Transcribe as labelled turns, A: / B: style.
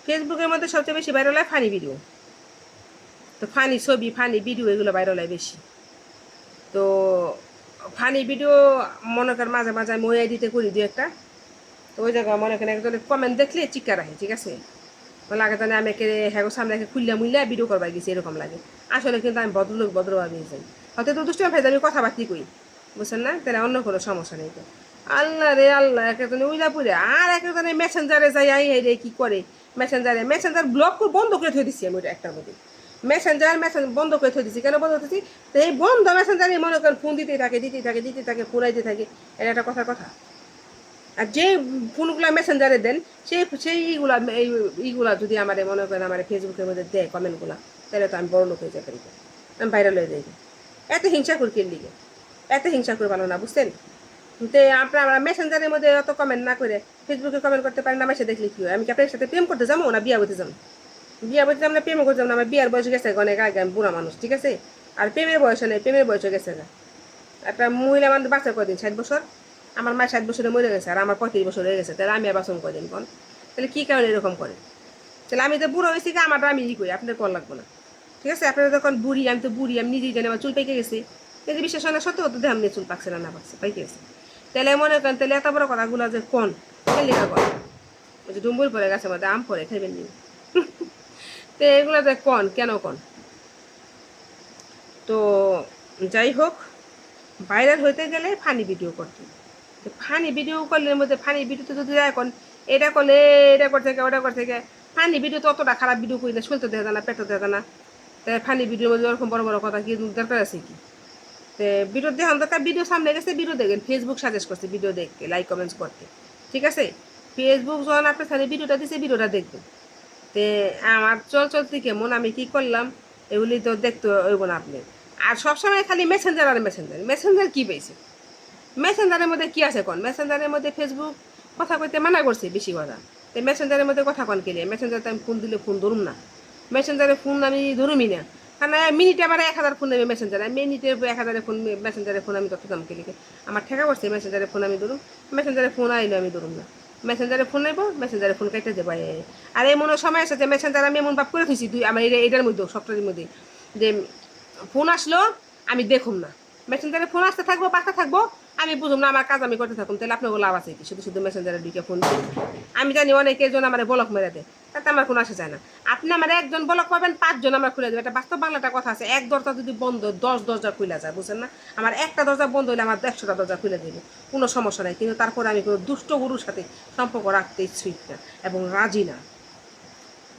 A: ফেসবুকের মধ্যে সবচেয়ে বেশি ভাইরাল হয় ফানি ভিডিও। তো ফানি ছবি ফানি ভিডিও এগুলো ভাইরাল হয় বেশি। তো ফানি ভিডিও মনে করেন মাঝে মাঝে আমি ওই আইডিতে করি দু একটা। তো ওই জায়গায় মনে করেন একজনের কমেন্ট দেখলে চিৎকার রাখে, ঠিক আছে, লাগে জানে আমি একে হ্যাঁ সামনে একে খুললে মুললে ভিডিও করবার গেছি এরকম লাগে। আসলে কিন্তু আমি ভদ্রলোক ভদ্রভাবে যাই, হয়তো তো দুষ্ট ভাই আমি কথাবার্তি কই, বুঝছেন না, তাহলে অন্য কোনো সমস্যা নেই। তো আল্লাহ রে আল্লাহ, এক একজনে উইলা পুরে আর এক একজনে মেসেঞ্জারে যাই আই রে কি করে, মেসেঞ্জার ব্লক বন্ধ করে থয়ে দিচ্ছি আমি ওইটা একটার মধ্যে। মেসেঞ্জার বন্ধ করে থয়ে দিচ্ছি, কেন বন্ধ করতেছি, তো এই বন্ধ মেসেঞ্জারে মনে করেন ফোন দিতেই থাকে পুরাইতে থাকে, এটা একটা কথার কথা। আর যে ফোনগুলো মেসেঞ্জারে দেন সেইগুলা এইগুলা যদি আমার মনে করেন আমার ফেসবুকের মধ্যে দেয় কমেন্টগুলো, তাহলে তো আমি বড় লোক হয়ে যেতে পারি, আমি ভাইরাল হয়ে যাই। এত হিংসা করি কে লিগে, এত হিংসা করে ভালো না, বুঝছেন। তো আপনারা মেসেঞ্জারের মধ্যে অত কমেন্ট না করে ফেসবুকে কমেন্ট করতে পারেন, আমার সাথে দেখলে কি হয়, আমি কি আপনার সাথে প্রেম করতে যাবো না বিয়া বলতে যাবো? বিয়া বলতে যাবো না, প্রেম করতে যাবো না, আমার বিয়ার বয়স গেছে অনেক আগে, আমি বুড়া মানুষ, ঠিক আছে। আর প্রেমের বয়স নেই, প্রেমের বয়স গেছে না। একটা মহিলা মানুষ বাঁচা কদিন, 60 বছর, আমার মা 60 বছরে মরে গেছে, আর আমার 35 বছর হয়ে গেছে, তাহলে আমি আর বাঁচন কদিন কোন? তাহলে কী কারণে এরকম করে? তাহলে আমি তো বুড়ো হয়েছি, আমারটা আমি ই করি, আপনাদের কল লাগবো না, ঠিক আছে। আপনারা যখন বুড়ি, আমি তো বুড়ি, আমি নিজেই জানি আমার চুল পেকে গেছে, যদি বিশ্বাস হয় না সত্যি হতো দেহ, আমি চুল পাকছে না পাকছে পাইকে গেছে, তাহলে মনে করেন তাহলে এত বড় কথাগুলো যে কোন লেখা কর, ওই যে ডুম্বুর পরে গাছের মধ্যে আম পরে খাইবেন নি তো এগুলো যে কোন কেন কোন? তো যাই হোক, ভাইরাল হইতে গেলে ফানি ভিডিও করতে, ফানি ভিডিও করলে মধ্যে ফানি ভিডিওতে যদি এখন এটা করলে এটা করতে গিয়ে ওটা করতে গিয়ে, ফানি ভিডিও তো অতটা খারাপ ভিডিও করলে শুনতে দেখা যায় না, পেটে দেখা যায় না, তাই ফানি ভিডিওর মধ্যে ওরকম বড় বড় কথা কি দরকার আছে কি? তো ভিডিও দেখান দরকার, ভিডিও সামনে গেছে ভিডিও দেখেন, ফেসবুক সাজেস্ট করছে ভিডিও দেখতে, লাইক কমেন্টস করতে, ঠিক আছে। ফেসবুক যখন আপনার সাথে ভিডিওটা দিচ্ছে ভিডিওটা দেখবেন। তে আমার চল থেকে মন আমি কি করলাম, এগুলি তো দেখতে হইব না আপনি। আর সবসময় খালি মেসেঞ্জার আর মেসেঞ্জার কি পেয়েছে, মেসেঞ্জারের মধ্যে কি আছে কোন? মেসেঞ্জারের মধ্যে ফেসবুক কথা কইতে মানা করছে বেশি কথা, তো মেসেঞ্জারের মধ্যে কথা কন কেলিয়ে? মেসেঞ্জারে আমি ফোন দিলে ফোন ধরুম না, মেসেঞ্জারে ফোন আমি ধরুমই না, কারণ মিনিটে আমার 1000 ফোন নেবে মেসেঞ্জারে, মিনিটে 1000 ফোন, মেসেঞ্জারে ফোন আমি তত দাম কেলিকে আমার ঠেকা করছে, মেসেঞ্জারে ফোন আমি ধরুম, মেসেঞ্জারে ফোন আইলে আমি ধরুম না, মেসেঞ্জারে ফোন নেবো, মেসেঞ্জারে ফোন কাটতে দেবো। আর এমন সময় আছে যে মেসেঞ্জার আমি এমন ভাব করে থুইছি দুই আমার এটার মধ্যেও সফটওয়্যারের মধ্যে, যে ফোন আসলো আমি দেখুম না, মেসেঞ্জারে ফোন আসতে থাকবো পাশে থাকবো, আমি বুঝুম না আমার কাজ আমি করতে থাকুন, তাহলে আপনার লাভ আছে কি? শুধু শুধু মেসেঞ্জারে ঢুকে ফোন দিই, আমি জানি অনেকের জন আমার ব্লক মেরে দেয়, তাতে আমার কোনো আসে যায় না। আপনি আমার একজন ব্লক পাবেন, 5 জন আমরা খুলে দেবো, এটা বাস্তব বাংলাটা কথা আছে। এক দরজা যদি বন্ধ 10 দরজা খুলে যায়, বুঝছেন না, আমার একটা দরজা বন্ধ হলে আমার 100টা দরজা খুলে দেবে, কোনো সমস্যা নাই। কিন্তু তারপরে আমি কোনো দুষ্ট গুরুর সাথে সম্পর্ক রাখতে ইচ্ছুক না এবং রাজি না।